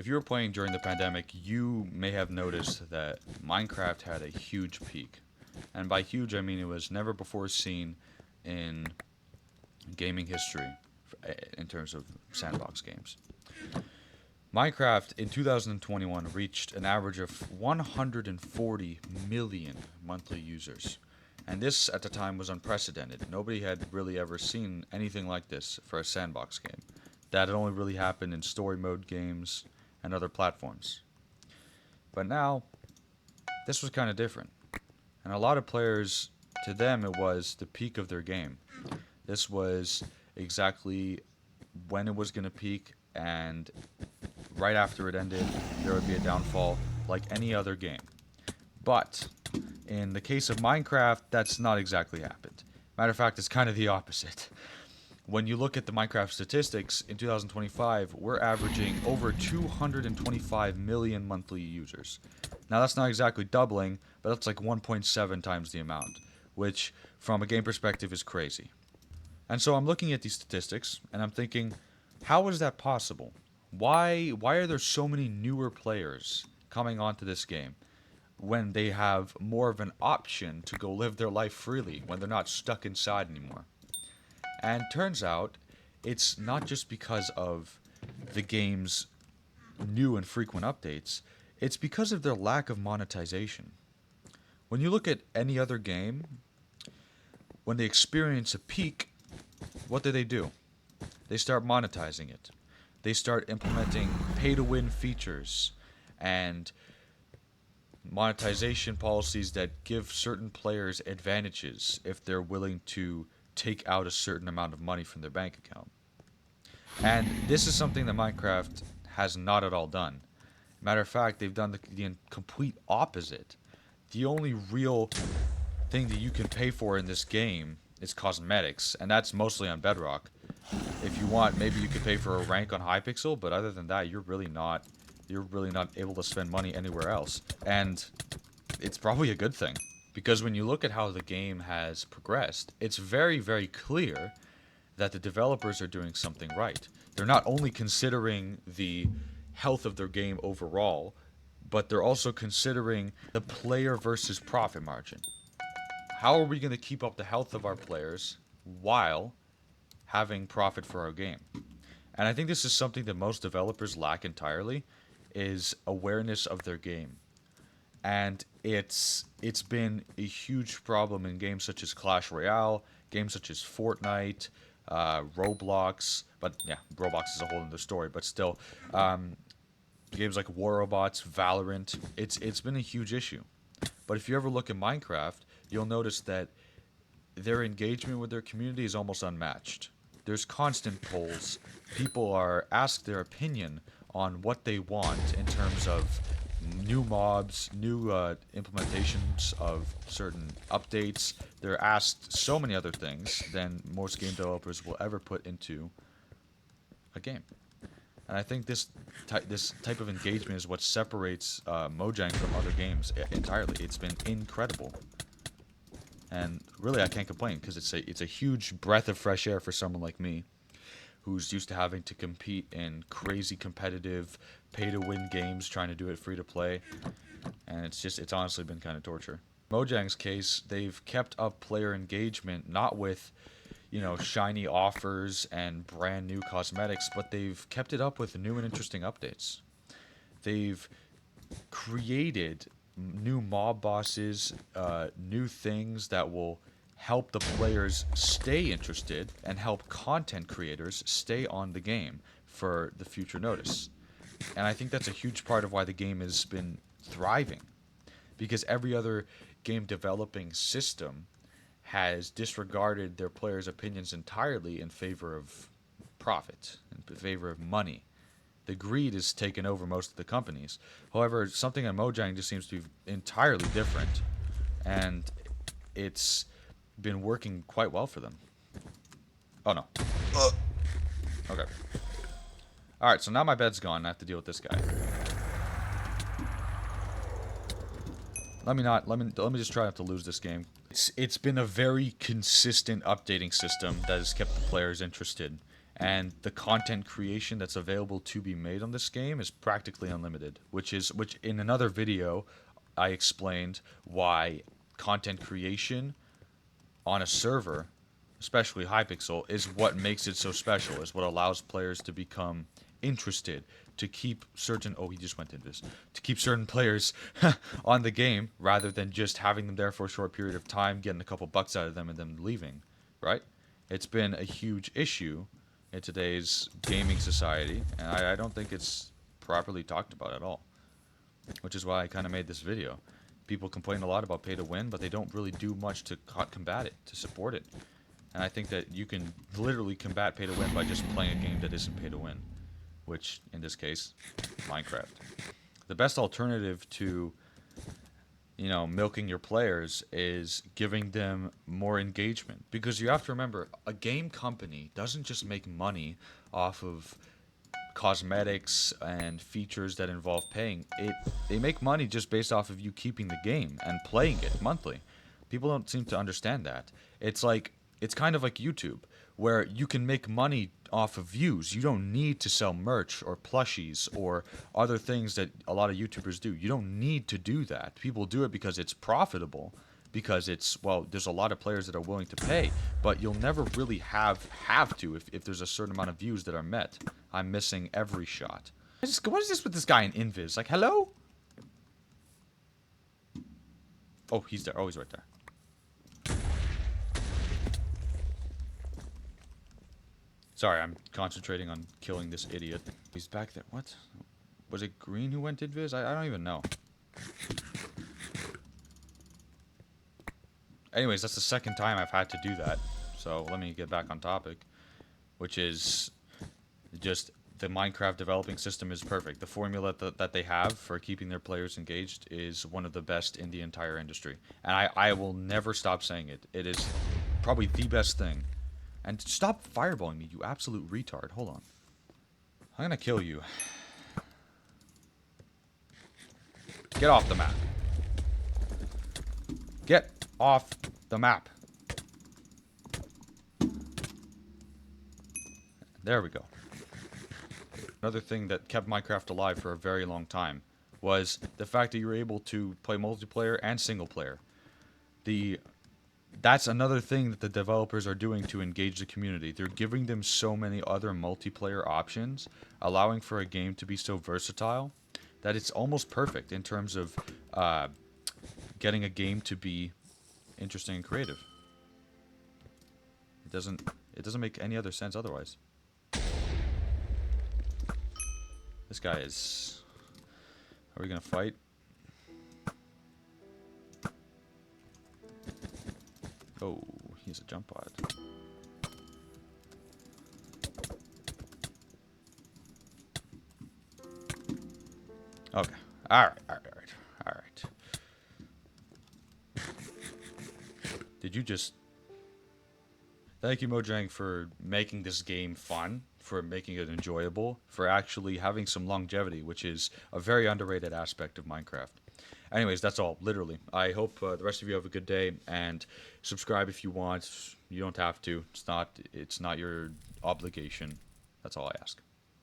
If you were playing during the pandemic, you may have noticed that Minecraft had a huge peak. And by huge, I mean it was never before seen in gaming history in terms of sandbox games. Minecraft in 2021 reached an average of 140 million monthly users. And this at the time was unprecedented. Nobody had really ever seen anything like this for a sandbox game. That had only really happened in story mode games and other platforms. But now, this was kind of different. And a lot of players, to them, it was the peak of their game. This was exactly when it was going to peak, and right after it ended, there would be a downfall like any other game. But in the case of Minecraft, that's not exactly happened. Matter of fact, it's kind of the opposite. When you look at the Minecraft statistics, in 2025, we're averaging over 225 million monthly users. Now, that's not exactly doubling, but that's like 1.7 times the amount, which, from a game perspective, is crazy. And so I'm looking at these statistics, and I'm thinking, how is that possible? Why are there so many newer players coming onto this game when they have more of an option to go live their life freely, when they're not stuck inside anymore? And turns out it's not just because of the game's new and frequent updates, it's because of their lack of monetization. When you look at any other game, when they experience a peak, what do? They start monetizing it. They start implementing pay to win features and monetization policies that give certain players advantages if they're willing to take out a certain amount of money from their bank account. And this is something that Minecraft has not at all done. Matter of fact, they've done the complete opposite. The only real thing that you can pay for in this game is cosmetics, and that's mostly on Bedrock. If you want, maybe you could pay for a rank on Hypixel, but other than that, you're really not able to spend money anywhere else. And it's probably a good thing, because when you look at how the game has progressed, it's very, very clear that the developers are doing something right. They're not only considering the health of their game overall, but they're also considering the player versus profit margin. How are we going to keep up the health of our players while having profit for our game? And I think this is something that most developers lack entirely, is awareness of their game. And it's been a huge problem in games such as Clash Royale, games such as Fortnite, Roblox, but yeah, Roblox is a whole other story. But still, games like War Robots, Valorant, it's been a huge issue. But if you ever look at Minecraft, you'll notice that their engagement with their community is almost unmatched. There's constant polls. People are asked their opinion on what they want in terms of new mobs, new implementations of certain updates. They're asked so many other things than most game developers will ever put into a game. And I think this type of engagement is what separates Mojang from other games entirely. It's been incredible. And really, I can't complain because it's a huge breath of fresh air for someone like me, who's used to having to compete in crazy competitive pay-to-win games, trying to do it free to play, and it's honestly been kind of torture. Mojang's case, they've kept up player engagement not with, shiny offers and brand new cosmetics, but they've kept it up with new and interesting updates. They've created new mob bosses, new things that will help the players stay interested and help content creators stay on the game for the future notice. And I think that's a huge part of why the game has been thriving, because every other game developing system has disregarded their players' opinions entirely in favor of profit, in favor of money. The greed has taken over most of the companies. However, something at Mojang just seems to be entirely different, and it's been working quite well for them. Oh no. Okay. Alright, so now my bed's gone, I have to deal with this guy. Let me just try not to lose this game. It's been a very consistent updating system that has kept the players interested. and the content creation that's available to be made on this game is practically unlimited, which in another video I explained why content creation on a server, especially Hypixel, is what makes it so special, is what allows players to become interested, to keep certain he just went into this, to keep certain players on the game rather than just having them there for a short period of time, getting a couple bucks out of them and then leaving, right? It's been a huge issue in today's gaming society, and I don't think it's properly talked about at all, which is why I kind of made this video. People complain a lot about pay to win, but they don't really do much to combat it, to support it. And I think that you can literally combat pay to win by just playing a game that isn't pay to win, which in this case, Minecraft. The best alternative to, milking your players is giving them more engagement, because you have to remember, a game company doesn't just make money off of cosmetics and features that involve paying. They make money just based off of you keeping the game and playing it monthly. People don't seem to understand that. It's kind of like YouTube, where you can make money off of views. You don't need to sell merch or plushies or other things that a lot of YouTubers do. You don't need to do that. People do it because it's profitable, because there's a lot of players that are willing to pay, but you'll never really have to if there's a certain amount of views that are met. I'm missing every shot. What is this with this guy in Invis? Like, hello? Oh, he's there. Oh, he's right there. Sorry, I'm concentrating on killing this idiot. He's back there. What? Was it Green who went Invis? I don't even know. Anyways, that's the second time I've had to do that. So let me get back on topic, which is just the Minecraft developing system is perfect. The formula that they have for keeping their players engaged is one of the best in the entire industry. And I will never stop saying it. It is probably the best thing. And stop fireballing me, you absolute retard. Hold on. I'm gonna kill you. Get off the map. Get off the map. There we go. Another thing that kept Minecraft alive for a very long time was the fact that you were able to play multiplayer and single player. That's another thing that the developers are doing to engage the community. They're giving them so many other multiplayer options, allowing for a game to be so versatile that it's almost perfect in terms of getting a game to be interesting and creative. It doesn't make any other sense otherwise. This guy is... Are we gonna fight? Oh, he's a jump pod. Okay. Alright. Did you just... Thank you, Mojang, for making this game fun, for making it enjoyable, for actually having some longevity, which is a very underrated aspect of Minecraft. Anyways, that's all, literally. I hope the rest of you have a good day, and subscribe if you want. You don't have to. It's not your obligation. That's all I ask.